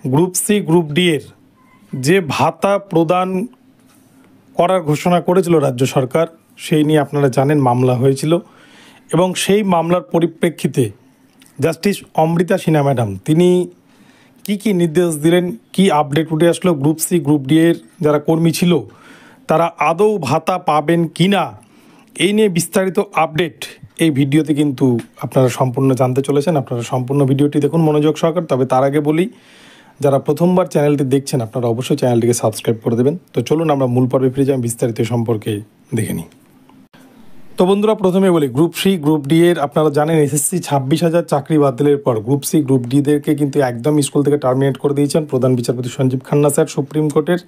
Group C group D এর যে ভাতা প্রদান করার ঘোষণা করেছিল রাজ্য সরকার, সেই নিয়ে আপনারা জানেন মামলা হয়েছিল এবং সেই মামলার পরিপ্রেক্ষিতে জাস্টিস অমৃতা সিনহা ম্যাডাম তিনি কি নির্দেশ দিলেন, কি আপডেট উঠে আসলো, গ্রুপ সি গ্রুপ ডি এর যারা কর্মী ছিল তারা আদৌ ভাতা পাবেন কি না, এই নিয়ে বিস্তারিত আপডেট এই ভিডিওতে কিন্তু আপনারা সম্পূর্ণ জানতে চলেছেন। আপনারা সম্পূর্ণ ভিডিওটি দেখুন মনোযোগ সহকারে। তবে তার আগে বলি, যারা প্রথমবার চ্যানেলটি দেখছেন আপনারা অবশ্যই চ্যানেলটিকে সাবস্ক্রাইব করে দেবেন। তো চলুন আমরা মূল পর্বে ফিরে যাই, বিস্তারিত সম্পর্কে দেখে নিই। তো বন্ধুরা, প্রথমে বলি গ্রুপ সি গ্রুপ ডি এর আপনারা জানেন এসএসসি 26,000 চাকরি বাতিলের পর গ্রুপ সি গ্রুপ ডিদেরকে কিন্তু একদম স্কুল থেকে টার্মিনেট করে দিয়েছেন প্রধান বিচারপতি সঞ্জীব খান্না স্যার, সুপ্রিম কোর্টের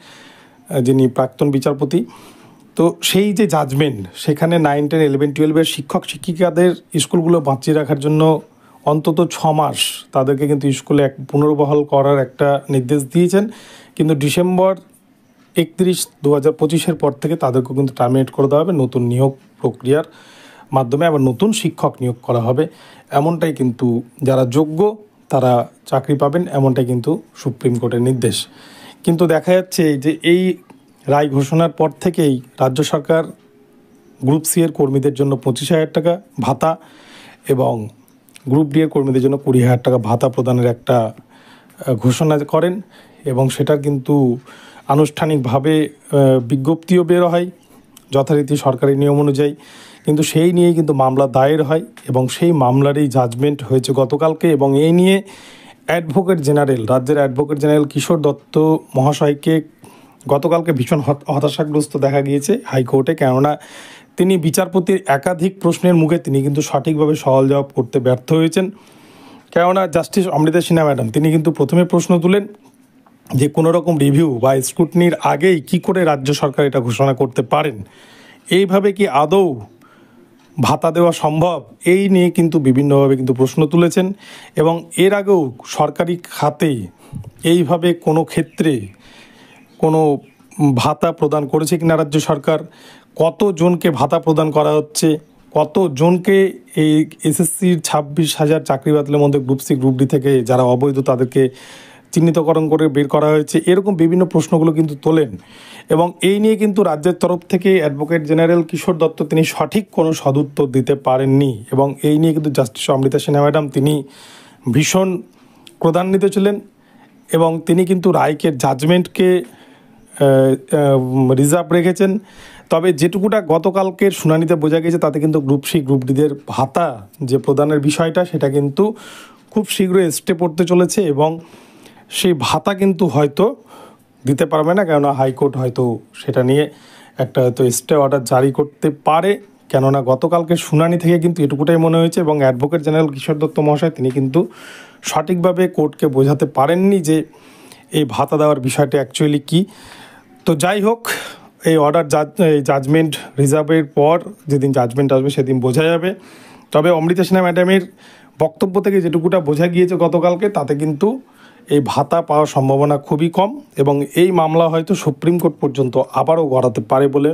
যিনি প্রাক্তন বিচারপতি। তো সেই যে জাজমেন্ট, সেখানে 9, 10, 11, 12 শিক্ষক শিক্ষিকাদের স্কুলগুলো বাঁচিয়ে রাখার জন্য অন্তত 6 মাস তাদেরকে কিন্তু স্কুলে পুনর্বহাল করার একটা নির্দেশ দিয়েছেন। কিন্তু ডিসেম্বর 31, 2025 পর থেকে তাদেরকেও কিন্তু টার্মিনেট করে দেওয়া হবে, নতুন নিয়োগ প্রক্রিয়ার মাধ্যমে আবার নতুন শিক্ষক নিয়োগ করা হবে। এমনটাই কিন্তু যারা যোগ্য তারা চাকরি পাবেন, এমনটাই কিন্তু সুপ্রিম কোর্টের নির্দেশ। কিন্তু দেখা যাচ্ছে যে এই রায় ঘোষণার পর থেকেই রাজ্য সরকার গ্রুপ সি এর কর্মীদের জন্য 25,000 টাকা ভাতা এবং গ্রুপ ডি এর কর্মীদের জন্য 20,000 টাকা ভাতা প্রদানের একটা ঘোষণা করেন এবং সেটার কিন্তু আনুষ্ঠানিকভাবে বিজ্ঞপ্তিও বের হয় যথারীতি সরকারি নিয়ম অনুযায়ী। কিন্তু সেই নিয়েই কিন্তু মামলা দায়ের হয় এবং সেই মামলারই জাজমেন্ট হয়েছে গতকালকে। এবং এই নিয়ে অ্যাডভোকেট জেনারেল, রাজ্যের অ্যাডভোকেট জেনারেল কিশোর দত্ত মহাশয়কে গতকালকে ভীষণ হতাশাগ্রস্ত দেখা গিয়েছে হাইকোর্টে। কেননা তিনি বিচারপতির একাধিক প্রশ্নের মুখে তিনি কিন্তু সঠিকভাবে সওয়াল জবাব করতে ব্যর্থ হয়েছেন। কেননা জাস্টিস অমৃতা সিনহা ম্যাডাম তিনি কিন্তু প্রথমে প্রশ্ন তুলেন যে কোনো রকম রিভিউ বা স্ক্রুটনির আগেই কি করে রাজ্য সরকার এটা ঘোষণা করতে পারেন, এইভাবে কি আদৌ ভাতা দেওয়া সম্ভব, এই নিয়ে কিন্তু বিভিন্নভাবে কিন্তু প্রশ্ন তুলেছেন। এবং এর আগেও সরকারি খাতে এইভাবে কোনো ক্ষেত্রে কোনো ভাতা প্রদান করেছে কিনা রাজ্য সরকার, কতজনকে ভাতা প্রদান করা হচ্ছে, কতজনকে এই এসএসসির 26,000 চাকরি বাতিলের মধ্যে গ্রুপ সি গ্রুপ ডি থেকে যারা অবৈধ তাদেরকে চিহ্নিতকরণ করে বের করা হয়েছে, এরকম বিভিন্ন প্রশ্নগুলো কিন্তু তোলেন। এবং এই নিয়ে কিন্তু রাজ্যের তরফ থেকে অ্যাডভোকেট জেনারেল কিশোর দত্ত তিনি সঠিক কোনো সদুত্তর দিতে পারেননি। এবং এই নিয়ে কিন্তু জাস্টিস অমৃতা সিনহা ম্যাডাম তিনি ভীষণ ক্রোধান্বিত ছিলেন এবং তিনি কিন্তু রায়কে জাজমেন্টকে রিজার্ভ রেখেছেন। তবে যেটুকুটা গতকালকের শুনানিতে বোঝা গেছে তাতে কিন্তু গ্রুপ সি গ্রুপ ডিদের ভাতা যে প্রদানের বিষয়টা সেটা কিন্তু খুব শীঘ্রই স্টে পড়তে চলেছে এবং সেই ভাতা কিন্তু হয়তো দিতে পারবে না, কেননা হাইকোর্ট হয়তো সেটা নিয়ে একটা হয়তো স্টে অর্ডার জারি করতে পারে। কেননা গতকালকে শুনানি থেকে কিন্তু এটুকুটাই মনে হয়েছে এবং অ্যাডভোকেট জেনারেল কিশোর দত্ত মহাশয় তিনি কিন্তু সঠিকভাবে কোর্টকে বোঝাতে পারেননি যে এই ভাতা দেওয়ার বিষয়টা অ্যাকচুয়ালি কী। তো যাই হোক, এই জাজমেন্ট রিজার্ভের পর যেদিন জাজমেন্ট আসবে সেদিন বোঝা যাবে। তবে অমৃতা সিনহা ম্যাডামের বক্তব্য থেকে যেটুকুটা বোঝা গিয়েছে গতকালকে, তাতে কিন্তু এই ভাতা পাওয়ার সম্ভাবনা খুবই কম এবং এই মামলা হয়তো সুপ্রিম কোর্ট পর্যন্ত আবারও গড়াতে পারে বলে